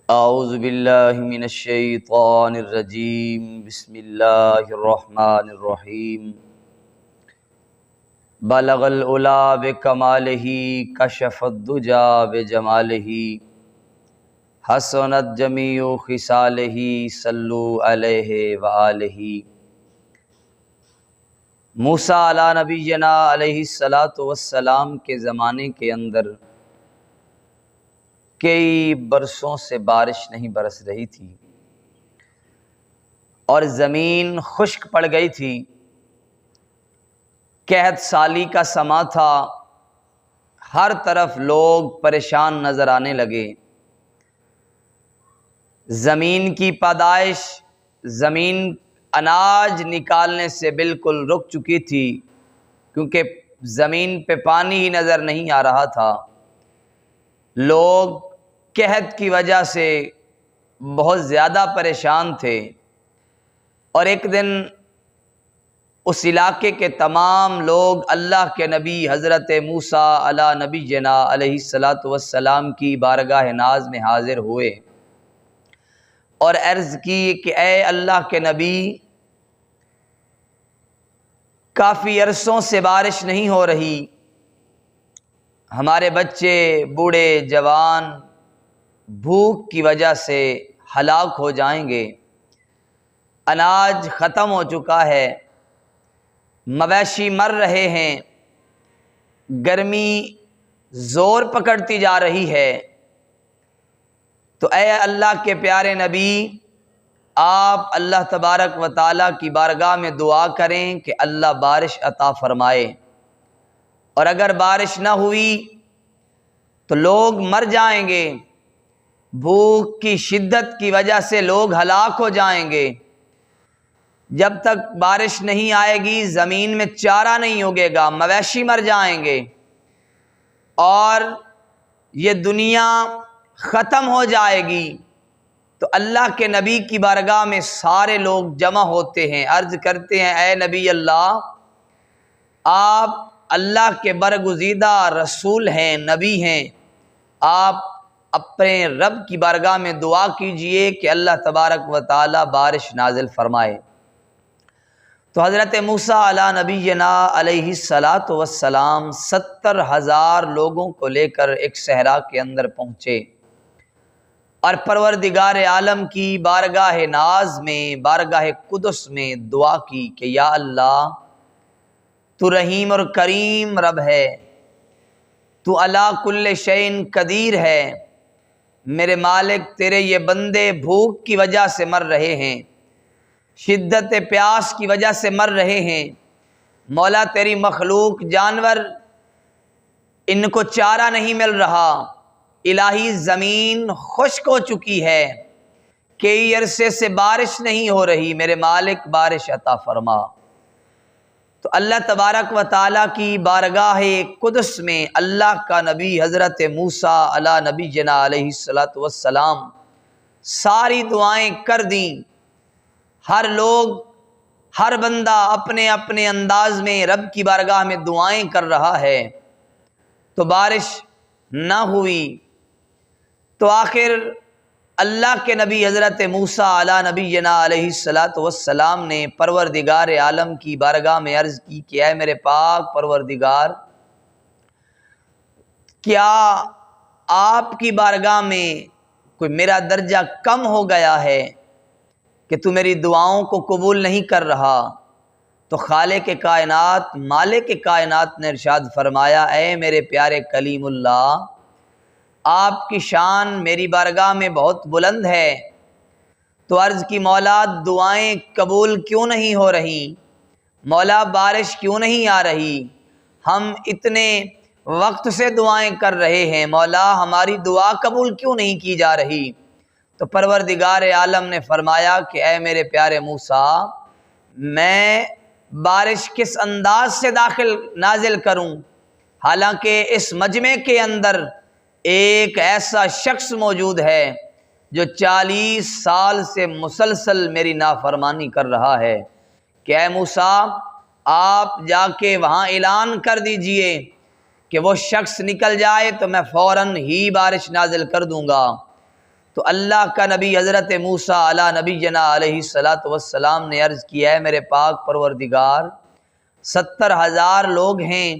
اعوذ باللہ من الشیطان الرجیم بسم اللہ الرحمن الرحیم بلغ العلا بکمالہ کشف الدجا بجمالہ حسنت جمیع خصالہ صلو علیہ وآلہ۔ موسیٰ علی نبینا علیہ الصلاۃ والسلام کے زمانے کے اندر کئی برسوں سے بارش نہیں برس رہی تھی اور زمین خشک پڑ گئی تھی۔ قحط سالی کا سما تھا، ہر طرف لوگ پریشان نظر آنے لگے۔ زمین کی پیدائش، زمین اناج نکالنے سے بالکل رک چکی تھی، کیونکہ زمین پہ پانی ہی نظر نہیں آ رہا تھا۔ لوگ قحط کی وجہ سے بہت زیادہ پریشان تھے، اور ایک دن اس علاقے کے تمام لوگ اللہ کے نبی حضرت موسیٰ علی نبینا علیہ الصلاۃ والسلام کی بارگاہ ناز میں حاضر ہوئے اور عرض کی کہ اے اللہ کے نبی، کافی عرصوں سے بارش نہیں ہو رہی، ہمارے بچے، بوڑھے، جوان بھوک کی وجہ سے ہلاک ہو جائیں گے، اناج ختم ہو چکا ہے، مویشی مر رہے ہیں، گرمی زور پکڑتی جا رہی ہے۔ تو اے اللہ کے پیارے نبی، آپ اللہ تبارک و تعالیٰ کی بارگاہ میں دعا کریں کہ اللہ بارش عطا فرمائے، اور اگر بارش نہ ہوئی تو لوگ مر جائیں گے، بھوک کی شدت کی وجہ سے لوگ ہلاک ہو جائیں گے۔ جب تک بارش نہیں آئے گی زمین میں چارہ نہیں اگے گا، مویشی مر جائیں گے، اور یہ دنیا ختم ہو جائے گی۔ تو اللہ کے نبی کی بارگاہ میں سارے لوگ جمع ہوتے ہیں، عرض کرتے ہیں اے نبی اللہ، آپ اللہ کے برگزیدہ رسول ہیں، نبی ہیں، آپ اپنے رب کی بارگاہ میں دعا کیجئے کہ اللہ تبارک و تعالی بارش نازل فرمائے۔ تو حضرت موسیٰ علی نبینا علیہ الصلاۃ والسلام 70,000 لوگوں کو لے کر ایک صحرا کے اندر پہنچے، اور پروردگار عالم کی بارگاہ ناز میں، بارگاہ قدس میں دعا کی کہ یا اللہ، تو رحیم اور کریم رب ہے، تو علی کل شیء قدیر ہے، میرے مالک تیرے یہ بندے بھوک کی وجہ سے مر رہے ہیں، شدت پیاس کی وجہ سے مر رہے ہیں، مولا تیری مخلوق جانور ان کو چارہ نہیں مل رہا، الہی زمین خشک ہو چکی ہے، کئی عرصے سے بارش نہیں ہو رہی، میرے مالک بارش عطا فرما۔ تو اللہ تبارک و تعالیٰ کی بارگاہ قدس میں اللہ کا نبی حضرت موسیٰ علی نبینا علیہ الصلاۃ والسلام ساری دعائیں کر دیں۔ ہر لوگ، ہر بندہ اپنے اپنے انداز میں رب کی بارگاہ میں دعائیں کر رہا ہے، تو بارش نہ ہوئی۔ تو آخر اللہ کے نبی حضرت موسیٰ علی نبینا علیہ الصلاۃ والسلام نے پروردگار عالم کی بارگاہ میں عرض کی کہ اے میرے پاک پروردگار، کیا آپ کی بارگاہ میں کوئی میرا درجہ کم ہو گیا ہے کہ تو میری دعاؤں کو قبول نہیں کر رہا؟ تو خالق کائنات، مالک کائنات نے ارشاد فرمایا اے میرے پیارے کلیم اللہ، آپ کی شان میری بارگاہ میں بہت بلند ہے۔ تو عرض کی مولا، دعائیں قبول کیوں نہیں ہو رہی؟ مولا بارش کیوں نہیں آ رہی؟ ہم اتنے وقت سے دعائیں کر رہے ہیں، مولا ہماری دعا قبول کیوں نہیں کی جا رہی؟ تو پروردگار عالم نے فرمایا کہ اے میرے پیارے موسیٰ، میں بارش کس انداز سے نازل کروں؟ حالانکہ اس مجمع کے اندر ایک ایسا شخص موجود ہے جو 40 سال سے مسلسل میری نافرمانی کر رہا ہے، کہ اے موسیٰ، آپ جا کے وہاں اعلان کر دیجئے کہ وہ شخص نکل جائے تو میں فوراً ہی بارش نازل کر دوں گا۔ تو اللہ کا نبی حضرت موسیٰ علی نبینا علیہ الصلاۃ والسلام نے عرض کیا ہے میرے پاک پروردگار 70,000 لوگ ہیں،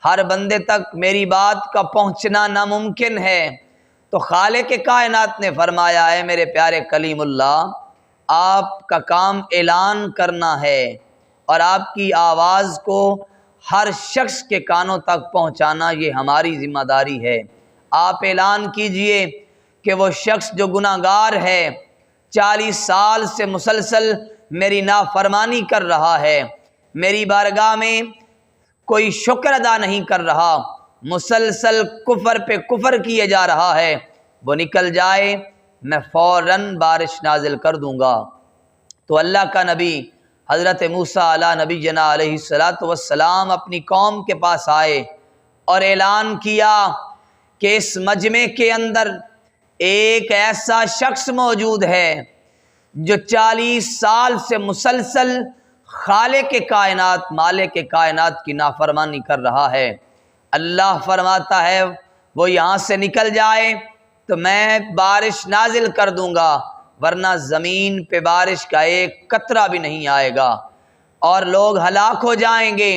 ہر بندے تک میری بات کا پہنچنا ناممکن ہے۔ تو خالق کائنات نے فرمایا ہے میرے پیارے کلیم اللہ، آپ کا کام اعلان کرنا ہے اور آپ کی آواز کو ہر شخص کے کانوں تک پہنچانا یہ ہماری ذمہ داری ہے۔ آپ اعلان کیجئے کہ وہ شخص جو گناہ گار ہے 40 سال سے مسلسل میری نافرمانی کر رہا ہے، میری بارگاہ میں کوئی شکر ادا نہیں کر رہا، مسلسل کفر پہ کفر کیے جا رہا ہے، وہ نکل جائے، میں فوراً بارش نازل کر دوں گا۔ تو اللہ کا نبی حضرت موسیٰ علی نبینا علیہ الصلاۃ والسلام اپنی قوم کے پاس آئے اور اعلان کیا کہ اس مجمع کے اندر ایک ایسا شخص موجود ہے جو 40 سال سے مسلسل خالق کائنات مالک کائنات کی نافرمانی کر رہا ہے۔ اللہ فرماتا ہے وہ یہاں سے نکل جائے تو میں بارش نازل کر دوں گا، ورنہ زمین پہ بارش کا ایک قطرہ بھی نہیں آئے گا اور لوگ ہلاک ہو جائیں گے۔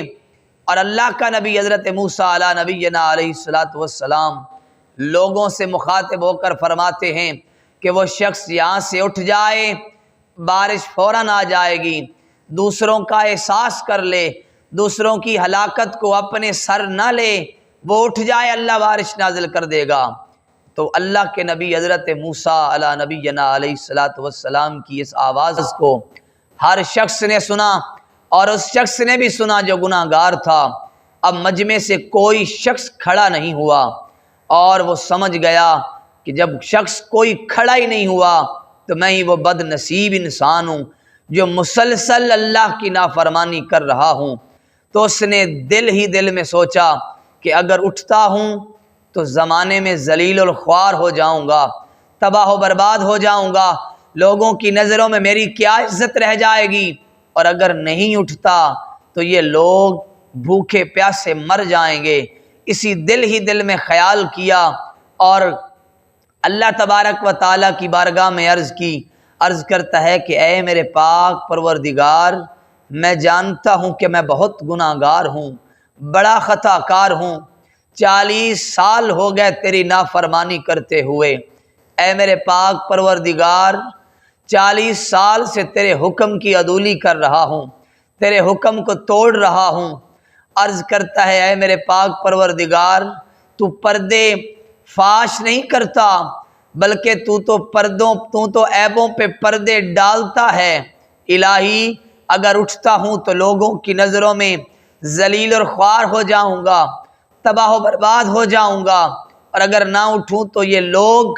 اور اللہ کا نبی حضرت موسیٰ علی نبینا علیہ الصلاۃ والسلام لوگوں سے مخاطب ہو کر فرماتے ہیں کہ وہ شخص یہاں سے اٹھ جائے، بارش فوراً آ جائے گی، دوسروں کا احساس کر لے، دوسروں کی ہلاکت کو اپنے سر نہ لے، وہ اٹھ جائے، اللہ بارش نازل کر دے گا۔ تو اللہ کے نبی حضرت موسیٰ علی نبینا علیہ الصلاۃ والسلام کی اس آواز کو ہر شخص نے سنا، اور اس شخص نے بھی سنا جو گناہ گار تھا۔ اب مجمع سے کوئی شخص کھڑا نہیں ہوا، اور وہ سمجھ گیا کہ جب شخص کوئی کھڑا ہی نہیں ہوا تو میں ہی وہ بد نصیب انسان ہوں جو مسلسل اللہ کی نافرمانی کر رہا ہوں۔ تو اس نے دل ہی دل میں سوچا کہ اگر اٹھتا ہوں تو زمانے میں ذلیل الخوار ہو جاؤں گا، تباہ و برباد ہو جاؤں گا، لوگوں کی نظروں میں میری کیا عزت رہ جائے گی، اور اگر نہیں اٹھتا تو یہ لوگ بھوکے پیاسے مر جائیں گے۔ اسی دل ہی دل میں خیال کیا اور اللہ تبارک و تعالیٰ کی بارگاہ میں عرض کرتا ہے کہ اے میرے پاک پروردگار، میں جانتا ہوں کہ میں بہت گناہ گار ہوں، بڑا خطا کار ہوں، 40 سال ہو گئے تیری نافرمانی کرتے ہوئے۔ اے میرے پاک پروردگار، 40 سال سے تیرے حکم کی عدولی کر رہا ہوں، تیرے حکم کو توڑ رہا ہوں۔ عرض کرتا ہے اے میرے پاک پروردگار، تو پردے فاش نہیں کرتا، بلکہ تو تو عیبوں پہ پردے ڈالتا ہے۔ الہی اگر اٹھتا ہوں تو لوگوں کی نظروں میں ذلیل اور خوار ہو جاؤں گا، تباہ و برباد ہو جاؤں گا، اور اگر نہ اٹھوں تو یہ لوگ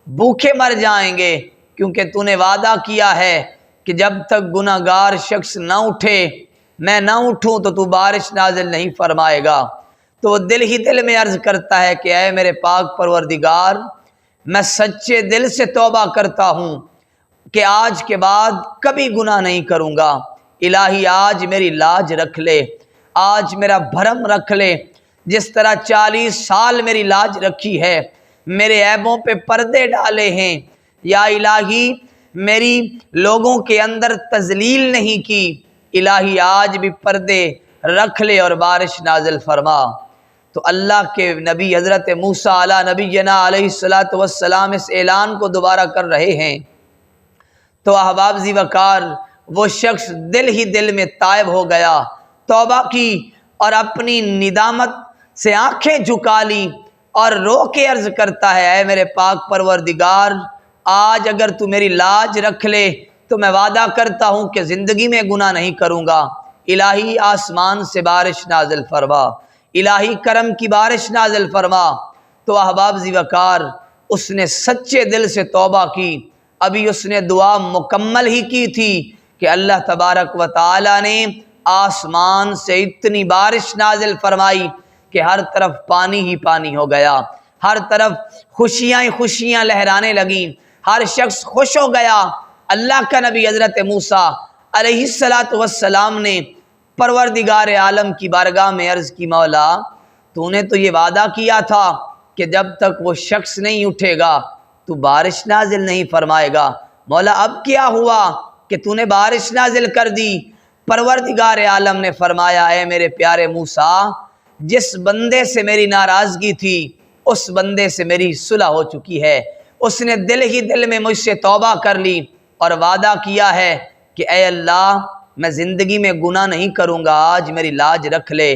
بھوکے مر جائیں گے، کیونکہ تو نے وعدہ کیا ہے کہ جب تک گناہ گار شخص نہ اٹھے، میں نہ اٹھوں تو بارش نازل نہیں فرمائے گا۔ تو وہ دل ہی دل میں عرض کرتا ہے کہ اے میرے پاک پروردگار، میں سچے دل سے توبہ کرتا ہوں کہ آج کے بعد کبھی گناہ نہیں کروں گا۔ الہی آج میری لاج رکھ لے، آج میرا بھرم رکھ لے، جس طرح 40 سال میری لاج رکھی ہے، میرے عیبوں پہ پردے ڈالے ہیں۔ یا الہی میری لوگوں کے اندر تذلیل نہیں کی، الہی آج بھی پردے رکھ لے اور بارش نازل فرما۔ تو اللہ کے نبی حضرت موسیٰ علی نبینا علیہ الصلاۃ والسلام اس اعلان کو دوبارہ کر رہے ہیں۔ تو احباب ذی وقار، وہ شخص دل ہی دل میں تائب ہو گیا، توبہ کی اور اپنی ندامت سے آنکھیں جھکا لی اور رو کے عرض کرتا ہے اے میرے پاک پروردگار، آج اگر تو میری لاج رکھ لے تو میں وعدہ کرتا ہوں کہ زندگی میں گناہ نہیں کروں گا۔ الہی آسمان سے بارش نازل فرما، الہی کرم کی بارش نازل فرما۔ تو احباب ذی وقار، اس نے سچے دل سے توبہ کی، ابھی اس نے دعا مکمل ہی کی تھی کہ اللہ تبارک و تعالی نے آسمان سے اتنی بارش نازل فرمائی کہ ہر طرف پانی ہی پانی ہو گیا، ہر طرف خوشیاں ہی خوشیاں لہرانے لگیں، ہر شخص خوش ہو گیا۔ اللہ کا نبی حضرت موسیٰ علیہ الصلاۃ والسلام نے پروردگار عالم کی بارگاہ میں عرض کی، مولا تو نے تو یہ وعدہ کیا تھا کہ جب تک وہ شخص نہیں اٹھے گا تو بارش نازل نہیں فرمائے گا۔ مولا اب کیا ہوا کہ تو نے بارش نازل کر دی؟ پروردگار عالم نے فرمایا اے میرے پیارے موسیٰ، جس بندے سے میری ناراضگی تھی اس بندے سے میری صلح ہو چکی ہے، اس نے دل ہی دل میں مجھ سے توبہ کر لی اور وعدہ کیا ہے کہ اے اللہ میں زندگی میں گناہ نہیں کروں گا، آج میری لاج رکھ لے۔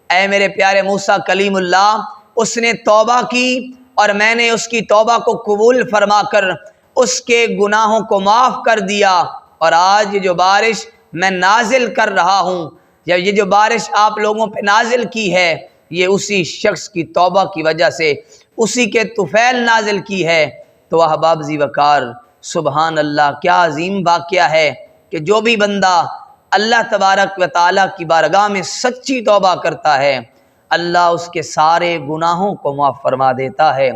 اے میرے پیارے موسیٰ کلیم اللہ، اس نے توبہ کی اور میں نے اس کی توبہ کو قبول فرما کر اس کے گناہوں کو معاف کر دیا، اور آج یہ جو بارش میں نازل کر رہا ہوں یا یہ جو بارش آپ لوگوں پہ نازل کی ہے، یہ اسی شخص کی توبہ کی وجہ سے، اسی کے طفیل نازل کی ہے۔ تو احباب ذی وقار، سبحان اللہ، کیا عظیم واقعہ ہے کہ جو بھی بندہ اللہ تبارک و تعالیٰ کی بارگاہ میں سچی توبہ کرتا ہے، اللہ اس کے سارے گناہوں کو معاف فرما دیتا ہے۔